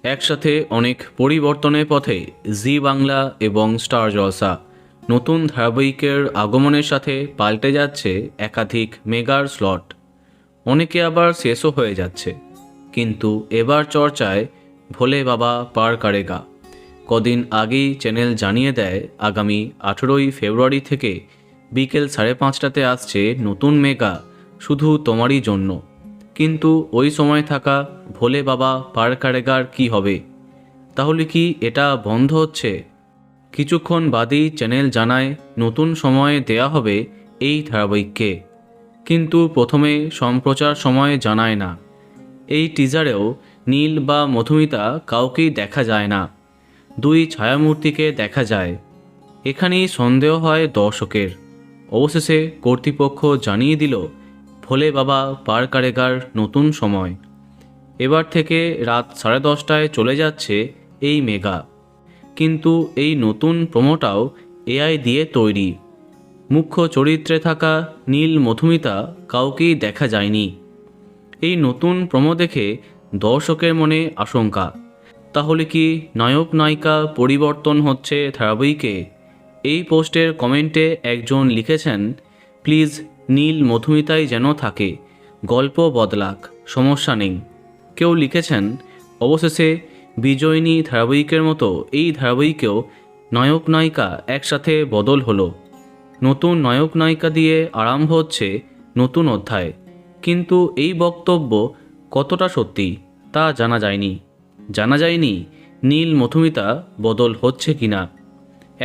একসাথে অনেক পরিবর্তনের পথে জি বাংলা এবং স্টার জলসা নতুন ধারাবাহিকের আগমনের সাথে পাল্টে যাচ্ছে একাধিক মেগার স্লট। অনেকে আবার শেষও হয়ে যাচ্ছে, কিন্তু এবার চর্চায় ভোলে বাবা পার কারেগা। কদিন আগেই চ্যানেল জানিয়ে দেয় আগামী 18ই ফেব্রুয়ারি থেকে বিকেল 5:30টাতে আসছে নতুন মেগা, শুধু তোমারই জন্য। কিন্তু ওই সময় থাকা ভোলে বাবা পার কারেগার কী হবে? তাহলে কি এটা বন্ধ হচ্ছে? কিছুক্ষণ বাদেই চ্যানেল জানায় নতুন সময়ে দেয়া হবে এই ধারাবাহিককে, কিন্তু প্রথমে সম্প্রচার সময় জানায় না। এই টিজারেও নীল বা মধুমিতা কাউকেই দেখা যায় না, দুই ছায়ামূর্তিকে দেখা যায়। এখানেই সন্দেহ হয় দর্শকের। অবশেষে কর্তৃপক্ষ জানিয়ে দিল ভোলে বাবা পার কারেগার নতুন সময়। এবার থেকে রাত 10:30টায় চলে যাচ্ছে এই মেগা। কিন্তু এই নতুন প্রোমোটাও এআই দিয়ে তৈরি। মুখ্য চরিত্রে থাকা নীল মধুমিতা কাউকেই দেখা যায়নি। এই নতুন প্রোমো দেখে দর্শকের মনে আশঙ্কা, তাহলে কি নায়ক নায়িকা পরিবর্তন হচ্ছে ধারাবাহিকে? এই পোস্টের কমেন্টে একজন লিখেছেন, প্লিজ নীল মধুমিতাই যেন থাকে, গল্প বদলাক, সমস্যা নেই। কেউ লিখেছেন, অবশেষে বিজয়িনী ধারাবাহিকের মতো এই ধারাবাহিকেও নায়ক নায়িকা একসাথে বদল হলো। নতুন নায়ক নায়িকা দিয়ে আরম্ভ হচ্ছে নতুন অধ্যায়। কিন্তু এই বক্তব্য কতটা সত্যি তা জানা যায়নি নীল মধুমিতা বদল হচ্ছে কিনা।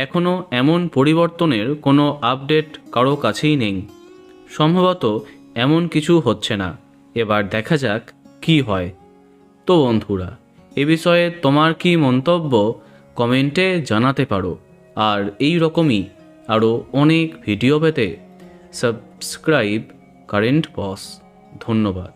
এখনও এমন পরিবর্তনের কোনো আপডেট কারো কাছেই নেই। সম্ভবত এমন কিছু হচ্ছে না। এবার দেখা যাক কি হয়। তো বন্ধুরা, এ বিষয়ে তোমার কি মন্তব্য কমেন্টে জানাতে পারো। আর এই রকমই আরও অনেক ভিডিও পেতে সাবস্ক্রাইব কারেন্ট বস। ধন্যবাদ।